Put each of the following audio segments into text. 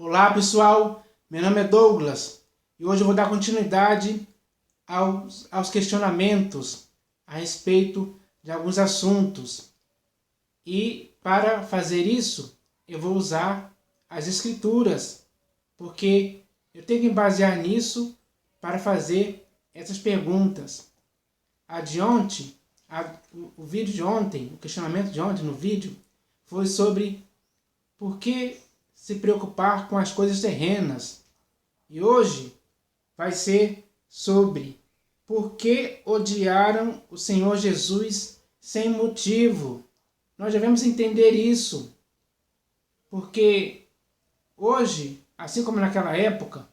Olá pessoal, meu nome é Douglas e hoje eu vou dar continuidade aos questionamentos a respeito de alguns assuntos. E para fazer isso, eu vou usar as escrituras, porque eu tenho que basear nisso para fazer essas perguntas. O vídeo de ontem, o questionamento de ontem no vídeo, foi sobre por que se preocupar com as coisas terrenas. E hoje vai ser sobre por que odiaram o Senhor Jesus sem motivo. Nós devemos entender isso, porque hoje, assim como naquela época,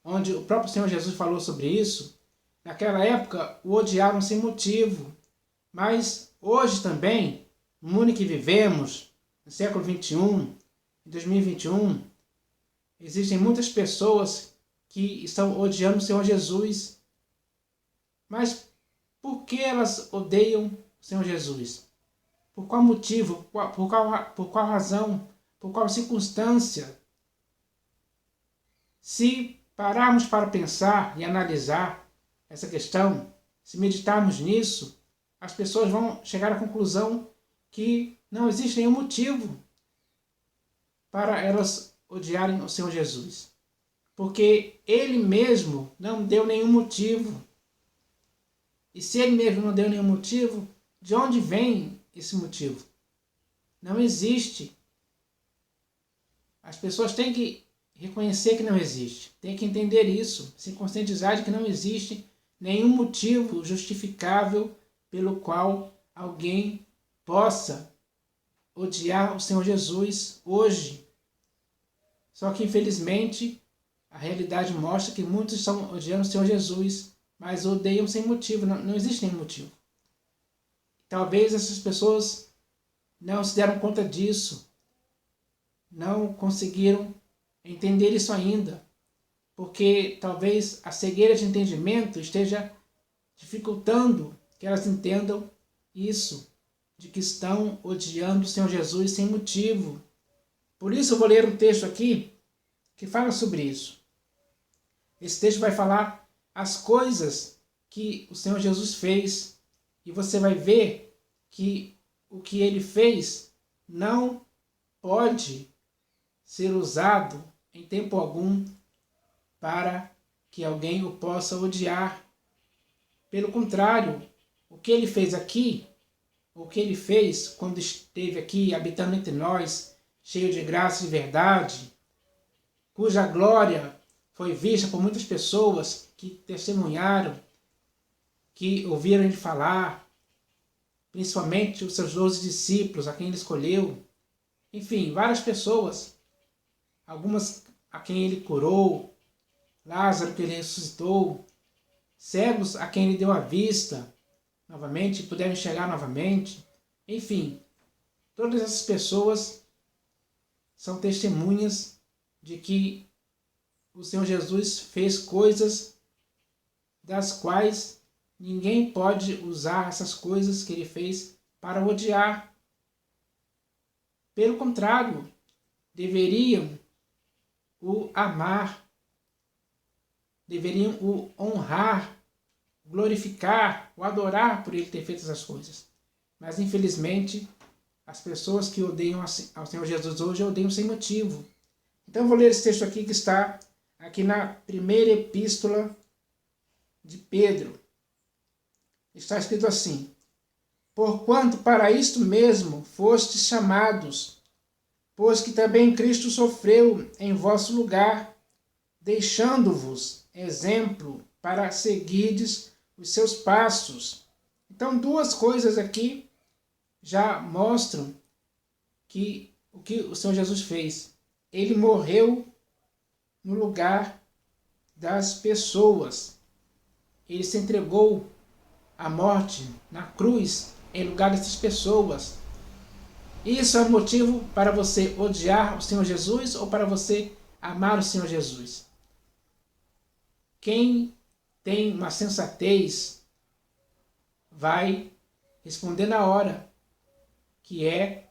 onde o próprio Senhor Jesus falou sobre isso, naquela época o odiaram sem motivo. Mas hoje também, no mundo em que vivemos, no século XXI, em 2021, existem muitas pessoas que estão odiando o Senhor Jesus. Mas por que elas odeiam o Senhor Jesus? Por qual motivo? Por qual razão? Por qual circunstância? Se pararmos para pensar e analisar essa questão, se meditarmos nisso, as pessoas vão chegar à conclusão que não existe nenhum motivo para elas odiarem o Senhor Jesus. Porque Ele mesmo não deu nenhum motivo. E se Ele mesmo não deu nenhum motivo, de onde vem esse motivo? Não existe. As pessoas têm que reconhecer que não existe. Têm que entender isso. Se conscientizar de que não existe nenhum motivo justificável pelo qual alguém possa odiar o Senhor Jesus hoje. Só que infelizmente a realidade mostra que muitos estão odiando o Senhor Jesus, mas odeiam sem motivo, não existe nenhum motivo. Talvez essas pessoas não se deram conta disso, não conseguiram entender isso ainda, porque talvez a cegueira de entendimento esteja dificultando que elas entendam isso, de que estão odiando o Senhor Jesus sem motivo. Por isso eu vou ler um texto aqui que fala sobre isso. Esse texto vai falar as coisas que o Senhor Jesus fez, e você vai ver que o que ele fez não pode ser usado em tempo algum para que alguém o possa odiar. Pelo contrário, o que ele fez aqui, o que ele fez quando esteve aqui habitando entre nós, cheio de graça e verdade, cuja glória foi vista por muitas pessoas que testemunharam, que ouviram ele falar, principalmente os seus 12 discípulos, a quem ele escolheu. Enfim, várias pessoas, algumas a quem ele curou, Lázaro que ele ressuscitou, cegos a quem ele deu a vista novamente, puderam enxergar novamente. Enfim, todas essas pessoas são testemunhas de que o Senhor Jesus fez coisas das quais ninguém pode usar essas coisas que ele fez para odiar. Pelo contrário, deveriam o amar, deveriam o honrar, glorificar, o adorar por ele ter feito essas coisas. Mas infelizmente, as pessoas que odeiam ao Senhor Jesus hoje odeiam sem motivo. Então eu vou ler esse texto aqui que está aqui na primeira epístola de Pedro. Está escrito assim: porquanto para isto mesmo fostes chamados, pois que também Cristo sofreu em vosso lugar, deixando-vos exemplo para seguirdes os seus passos. Então, duas coisas aqui já mostram que o que o Senhor Jesus fez. Ele morreu no lugar das pessoas. Ele se entregou à morte na cruz em lugar dessas pessoas. Isso é motivo para você odiar o Senhor Jesus ou para você amar o Senhor Jesus? Quem tem uma sensatez vai responder na hora, que é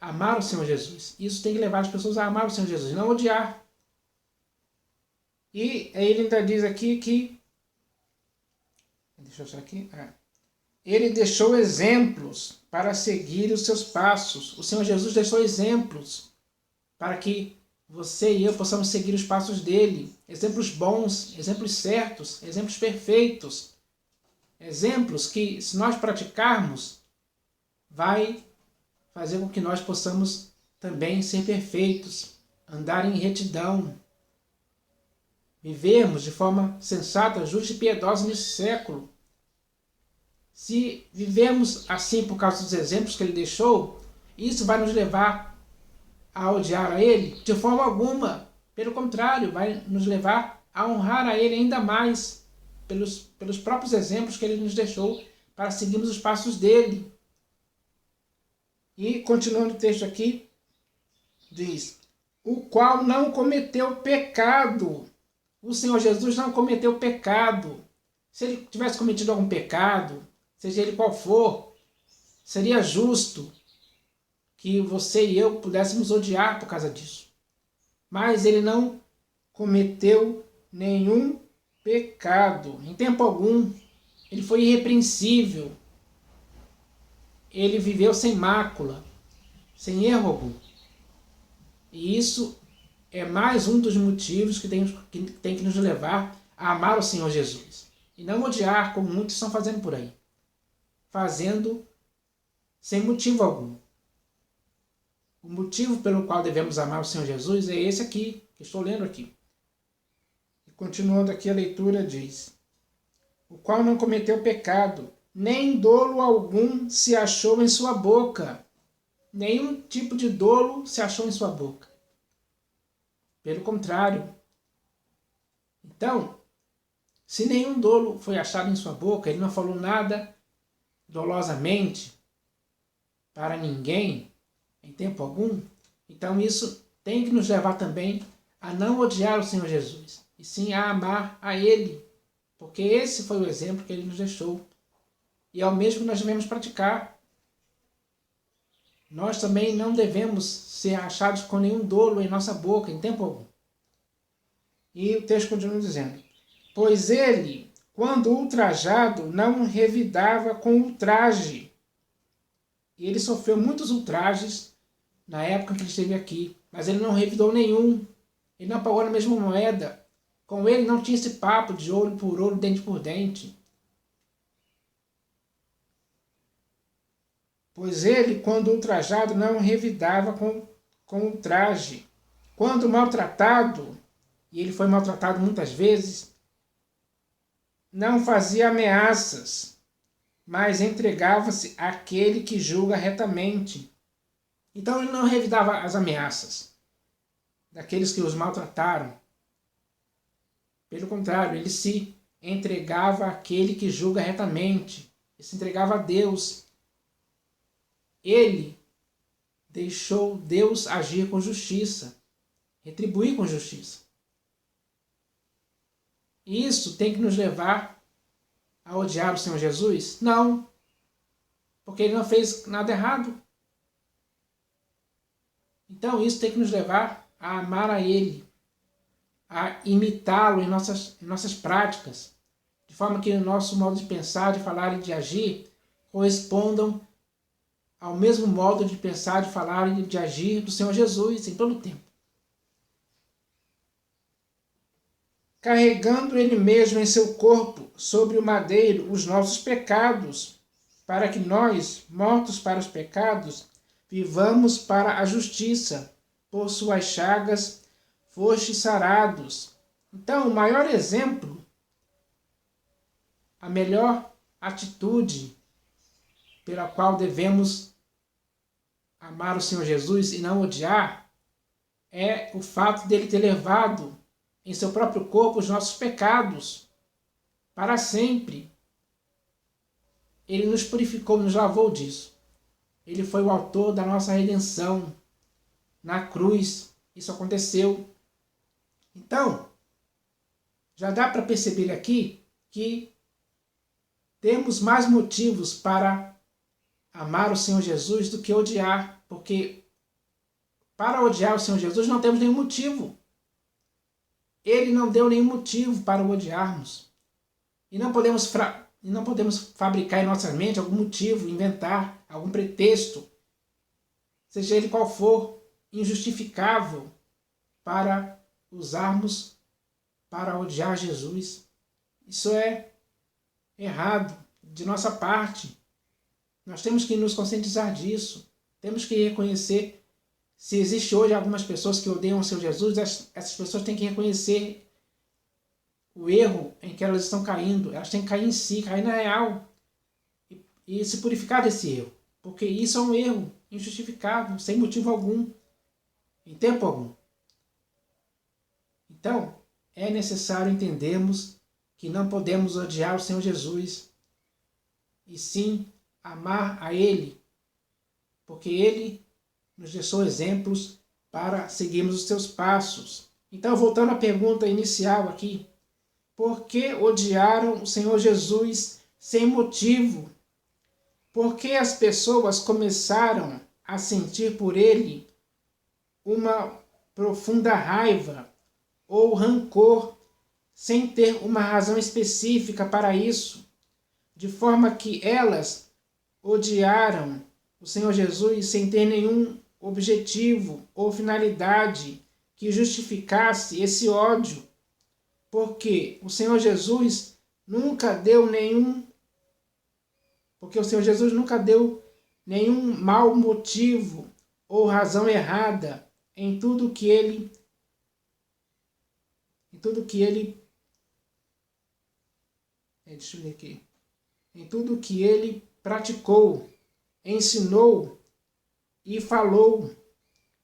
amar o Senhor Jesus. Isso tem que levar as pessoas a amar o Senhor Jesus, não odiar. E ele ainda diz aqui que... Deixa eu achar aqui. Ele deixou exemplos para seguir os seus passos. O Senhor Jesus deixou exemplos para que você e eu possamos seguir os passos dele. Exemplos bons, exemplos certos, exemplos perfeitos. Exemplos que, se nós praticarmos, vai fazer com que nós possamos também ser perfeitos, andar em retidão, vivermos de forma sensata, justa e piedosa nesse século. Se vivemos assim por causa dos exemplos que ele deixou, isso vai nos levar a odiar a ele? De forma alguma. Pelo contrário, vai nos levar a honrar a ele ainda mais pelos próprios exemplos que ele nos deixou para seguirmos os passos dele. E continuando o texto aqui, diz: o qual não cometeu pecado. O Senhor Jesus não cometeu pecado. Se ele tivesse cometido algum pecado, seja ele qual for, seria justo que você e eu pudéssemos odiar por causa disso. Mas ele não cometeu nenhum pecado, em tempo algum. Ele foi irrepreensível. Ele viveu sem mácula, sem erro algum. E isso é mais um dos motivos que tem que nos levar a amar o Senhor Jesus. E não odiar, como muitos estão fazendo por aí. Fazendo sem motivo algum. O motivo pelo qual devemos amar o Senhor Jesus é esse aqui, que estou lendo aqui. E continuando aqui a leitura diz: o qual não cometeu pecado, nem dolo algum se achou em sua boca. Nenhum tipo de dolo se achou em sua boca. Pelo contrário. Então, se nenhum dolo foi achado em sua boca, ele não falou nada dolosamente para ninguém, em tempo algum, então isso tem que nos levar também a não odiar o Senhor Jesus, e sim a amar a Ele, porque esse foi o exemplo que Ele nos deixou, e é o mesmo que nós devemos praticar. Nós também não devemos ser achados com nenhum dolo em nossa boca, em tempo algum. E o texto continua dizendo: pois ele, quando ultrajado, não revidava com ultraje. E ele sofreu muitos ultrajes na época que ele esteve aqui, mas ele não revidou nenhum. Ele não pagou na mesma moeda. Com ele não tinha esse papo de ouro por ouro, dente por dente. Pois ele, quando ultrajado, não revidava com ultraje. Quando maltratado, e ele foi maltratado muitas vezes, não fazia ameaças, mas entregava-se àquele que julga retamente. Então ele não revidava as ameaças daqueles que os maltrataram. Pelo contrário, ele se entregava àquele que julga retamente. Ele se entregava a Deus. Ele deixou Deus agir com justiça, retribuir com justiça. Isso tem que nos levar a odiar o Senhor Jesus? Não, porque ele não fez nada errado. Então isso tem que nos levar a amar a Ele, a imitá-lo em nossas práticas, de forma que o nosso modo de pensar, de falar e de agir correspondam ao mesmo modo de pensar, de falar e de agir do Senhor Jesus em todo o tempo. Carregando Ele mesmo em seu corpo, sobre o madeiro, os nossos pecados, para que nós, mortos para os pecados, vivamos para a justiça. Por suas chagas fostes sarados. Então, o maior exemplo, a melhor atitude pela qual devemos amar o Senhor Jesus e não odiar, é o fato dele ter levado em seu próprio corpo os nossos pecados para sempre. Ele nos purificou, nos lavou disso. Ele foi o autor da nossa redenção na cruz. Isso aconteceu. Então, já dá para perceber aqui que temos mais motivos para amar o Senhor Jesus do que odiar, porque para odiar o Senhor Jesus não temos nenhum motivo. Ele não deu nenhum motivo para o odiarmos. E não podemos fabricar em nossa mente algum motivo, inventar algum pretexto, seja ele qual for, injustificável, para usarmos para odiar Jesus. Isso é errado de nossa parte. Nós temos que nos conscientizar disso. Temos que reconhecer, se existe hoje algumas pessoas que odeiam o seu Jesus, essas pessoas têm que reconhecer o erro em que elas estão caindo. Elas têm que cair em si, cair na real e se purificar desse erro. Porque isso é um erro injustificável, sem motivo algum, em tempo algum. Então, é necessário entendermos que não podemos odiar o Senhor Jesus, e sim amar a Ele, porque Ele nos deixou exemplos para seguirmos os seus passos. Então, voltando à pergunta inicial aqui, por que odiaram o Senhor Jesus sem motivo? Por que as pessoas começaram a sentir por Ele uma profunda raiva ou rancor, sem ter uma razão específica para isso, de forma que elas odiaram o Senhor Jesus sem ter nenhum objetivo ou finalidade que justificasse esse ódio, porque o Senhor Jesus nunca deu nenhum mau motivo ou razão errada em tudo que ele praticou, ensinou e falou.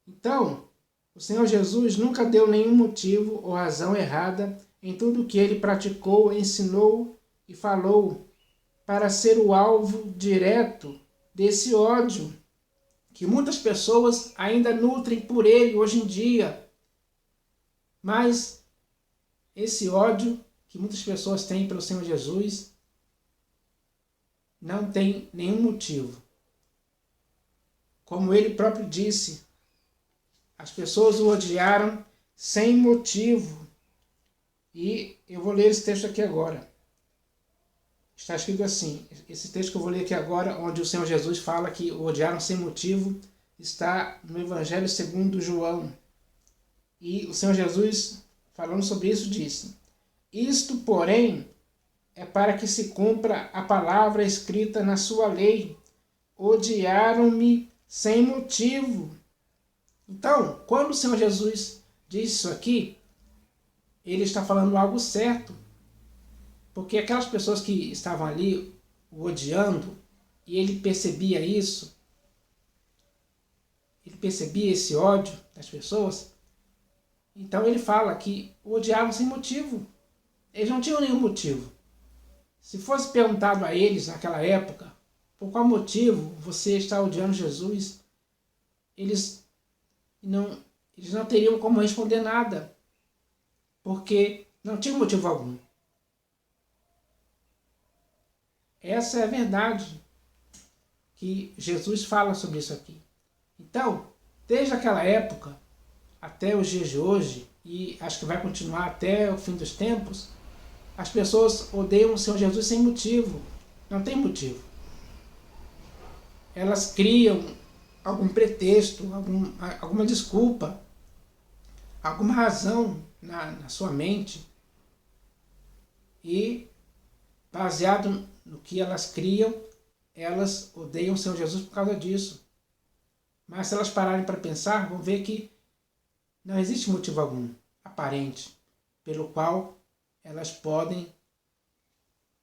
Então, o Senhor Jesus nunca deu nenhum motivo ou razão errada em tudo que ele praticou, ensinou e falou, para ser o alvo direto desse ódio que muitas pessoas ainda nutrem por ele hoje em dia. Mas esse ódio que muitas pessoas têm pelo Senhor Jesus não tem nenhum motivo. Como ele próprio disse, as pessoas o odiaram sem motivo. E eu vou ler esse texto aqui agora. Está escrito assim, esse texto que eu vou ler aqui agora, onde o Senhor Jesus fala que o odiaram sem motivo, está no Evangelho segundo João. E o Senhor Jesus, falando sobre isso, disse: isto, porém, é para que se cumpra a palavra escrita na sua lei. Odiaram-me sem motivo. Então, quando o Senhor Jesus diz isso aqui, ele está falando algo certo. Porque aquelas pessoas que estavam ali o odiando, e ele percebia isso, ele percebia esse ódio das pessoas, então ele fala que o odiavam sem motivo. Eles não tinham nenhum motivo. Se fosse perguntado a eles naquela época, por qual motivo você está odiando Jesus, eles não teriam como responder nada, porque não tinha motivo algum. Essa é a verdade que Jesus fala sobre isso aqui. Então, desde aquela época até os dias de hoje, e acho que vai continuar até o fim dos tempos, as pessoas odeiam o Senhor Jesus sem motivo. Não tem motivo. Elas criam algum pretexto, alguma desculpa, alguma razão na sua mente, e baseado no que elas criam, elas odeiam o Senhor Jesus por causa disso. Mas se elas pararem para pensar, vão ver que não existe motivo algum aparente pelo qual elas podem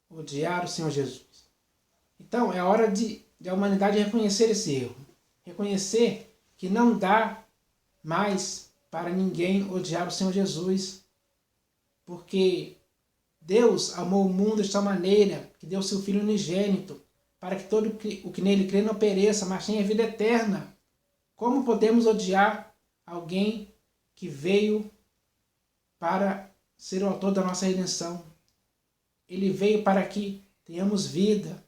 odiar o Senhor Jesus. Então é hora de a humanidade reconhecer esse erro. Reconhecer que não dá mais para ninguém odiar o Senhor Jesus. Porque Deus amou o mundo de tal maneira que deu seu Filho unigênito, para que todo o que nele crê não pereça, mas tenha vida eterna. Como podemos odiar alguém que veio para ser o autor da nossa redenção? Ele veio para que tenhamos vida.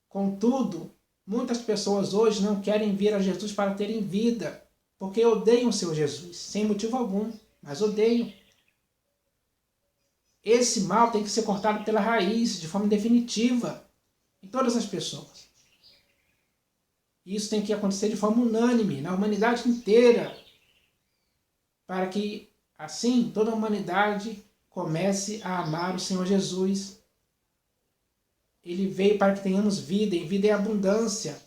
Contudo, muitas pessoas hoje não querem vir a Jesus para terem vida, porque odeiam o seu Jesus, sem motivo algum, mas odeiam. esse mal tem que ser cortado pela raiz, de forma definitiva, em todas as pessoas. Isso tem que acontecer de forma unânime, na humanidade inteira, para que, assim, toda a humanidade comece a amar o Senhor Jesus. Ele veio para que tenhamos vida, e vida em abundância.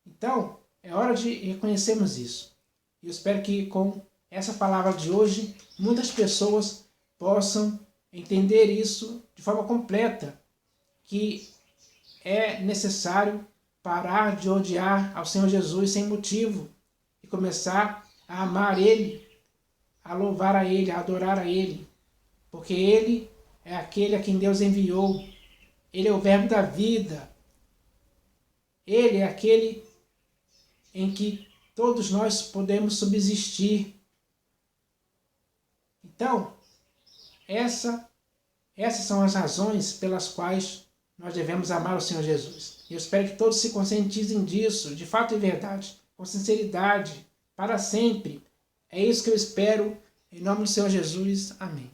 Então, é hora de reconhecermos isso. Eu espero que com essa palavra de hoje, muitas pessoas possam entender isso de forma completa, que é necessário parar de odiar ao Senhor Jesus sem motivo e começar a amar Ele, a louvar a Ele, a adorar a Ele, porque Ele é aquele a quem Deus enviou. Ele é o verbo da vida. Ele é aquele em que todos nós podemos subsistir. Então, essas são as razões pelas quais nós devemos amar o Senhor Jesus. Eu espero que todos se conscientizem disso, de fato e verdade, com sinceridade, para sempre. É isso que eu espero, em nome do Senhor Jesus. Amém.